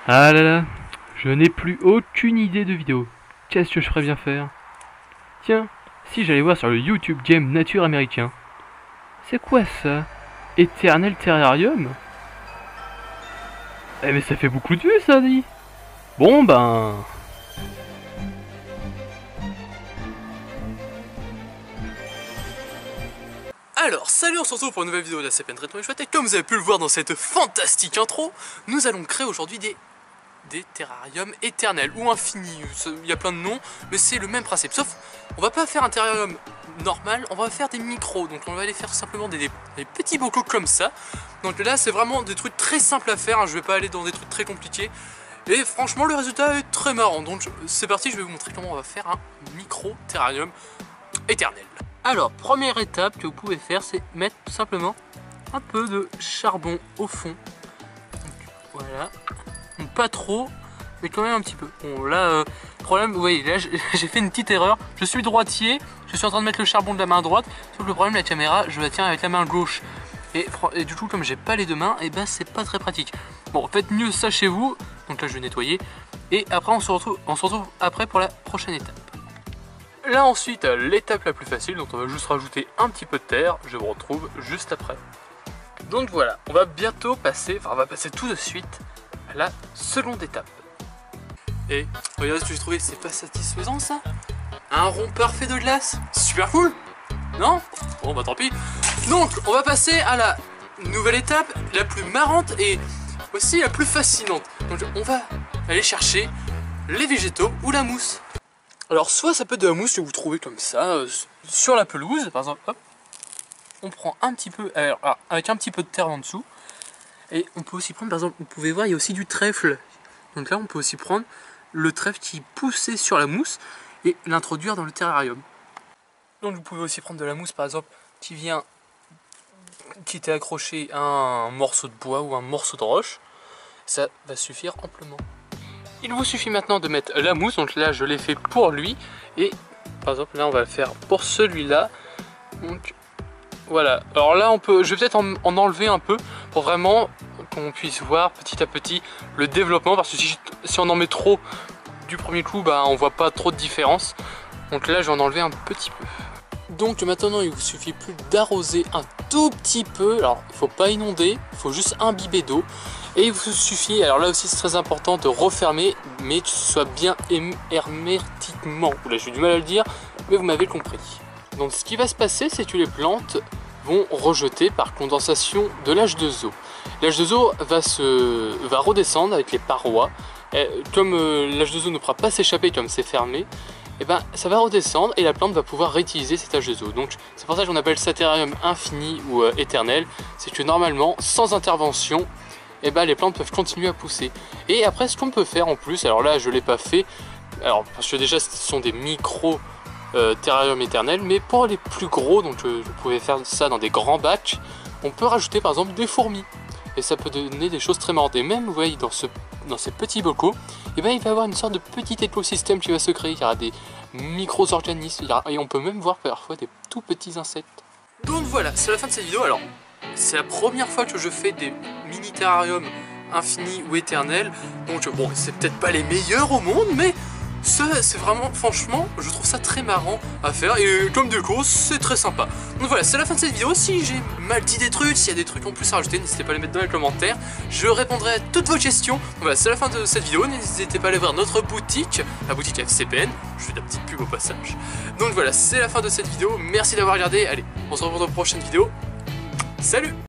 Ah là là, je n'ai plus aucune idée de vidéo. Qu'est-ce que je ferais bien faire? Tiens, si j'allais voir sur le YouTube Game Nature américain. C'est quoi ça? Éternel Terrarium? Eh mais ça fait beaucoup de vues ça dit. Bon ben... Alors, salut, on se retrouve pour une nouvelle vidéo de la CPN Traitement et Chouette. Et comme vous avez pu le voir dans cette fantastique intro, nous allons créer aujourd'hui des terrariums éternels ou infinis. Il y a plein de noms, mais c'est le même principe. Sauf, on va pas faire un terrarium normal, on va faire des micros. Donc on va aller faire simplement des petits bocaux comme ça. Donc là, c'est vraiment des trucs très simples à faire, hein. Je vais pas aller dans des trucs très compliqués. Et franchement, le résultat est très marrant. Donc c'est parti, je vais vous montrer comment on va faire un micro terrarium éternel. Alors, première étape que vous pouvez faire, c'est mettre tout simplement un peu de charbon au fond. Donc, voilà. Donc, pas trop, mais quand même un petit peu. Bon, là, problème, vous voyez, là, j'ai fait une petite erreur. Je suis droitier, je suis en train de mettre le charbon de la main droite. Sauf que le problème, la caméra, je la tiens avec la main gauche. Et du coup, comme j'ai pas les deux mains, et ben c'est pas très pratique. Bon, faites mieux ça chez vous. Donc là, je vais nettoyer. Et après, on se retrouve après pour la prochaine étape. Là ensuite, l'étape la plus facile, donc on va juste rajouter un petit peu de terre, je vous retrouve juste après. Donc voilà, on va bientôt passer, enfin on va passer tout de suite à la seconde étape. Et regardez ce que j'ai trouvé, c'est pas satisfaisant ça? Un rond parfait de glace, super cool. Non? Bon bah tant pis. Donc on va passer à la nouvelle étape, la plus marrante et aussi la plus fascinante. Donc on va aller chercher les végétaux ou la mousse. Alors soit ça peut être de la mousse que vous trouvez comme ça, sur la pelouse, par exemple, hop, on prend un petit peu, avec un petit peu de terre en dessous, et on peut aussi prendre, par exemple, vous pouvez voir, il y a aussi du trèfle, donc là on peut aussi prendre le trèfle qui poussait sur la mousse, et l'introduire dans le terrarium. Donc vous pouvez aussi prendre de la mousse, par exemple, qui était accroché à un morceau de bois ou un morceau de roche, ça va suffire amplement. Il vous suffit maintenant de mettre la mousse, donc là je l'ai fait pour lui, et par exemple là on va le faire pour celui-là. Donc voilà, alors là je vais peut-être en enlever un peu pour vraiment qu'on puisse voir petit à petit le développement, parce que si on en met trop du premier coup, bah on voit pas trop de différence. Donc là je vais en enlever un petit peu. Donc maintenant il vous suffit plus d'arroser un tout petit peu, alors il ne faut pas inonder, il faut juste imbiber d'eau. Et il vous suffit, alors là aussi c'est très important, de refermer, mais que ce soit bien hermétiquement. Là j'ai du mal à le dire, mais vous m'avez compris. Donc ce qui va se passer, c'est que les plantes vont rejeter par condensation de l'H2O. L'H2O va redescendre avec les parois. Et comme l'H2O ne pourra pas s'échapper comme c'est fermé, et ben ça va redescendre et la plante va pouvoir réutiliser cet H2O. Donc c'est pour ça qu'on appelle ça terrarium infini ou éternel. C'est que normalement, sans intervention, et ben les plantes peuvent continuer à pousser. Et après ce qu'on peut faire en plus, alors là je ne l'ai pas fait, alors parce que déjà ce sont des micro terrarium éternel, mais pour les plus gros, donc vous pouvez faire ça dans des grands bacs, on peut rajouter par exemple des fourmis. Et ça peut donner des choses très marrantes. Et même vous voyez dans ces petits bocaux, et ben il va y avoir une sorte de petit écosystème qui va se créer. Il y aura des micro-organismes, et on peut même voir parfois des tout petits insectes. Donc voilà, c'est la fin de cette vidéo. Alors c'est la première fois que je fais des mini terrariums infinis ou éternels. Donc bon, c'est peut-être pas les meilleurs au monde, mais c'est vraiment, franchement, je trouve ça très marrant à faire. Et comme de cause, c'est très sympa. Donc voilà, c'est la fin de cette vidéo. Si j'ai mal dit des trucs, s'il y a des trucs en plus à rajouter, n'hésitez pas à les mettre dans les commentaires. Je répondrai à toutes vos questions. Donc voilà, c'est la fin de cette vidéo. N'hésitez pas à aller voir notre boutique, la boutique FCPN. Je fais de la petite pub au passage. Donc voilà, c'est la fin de cette vidéo. Merci d'avoir regardé. Allez, on se retrouve dans une prochaine vidéo. Salut!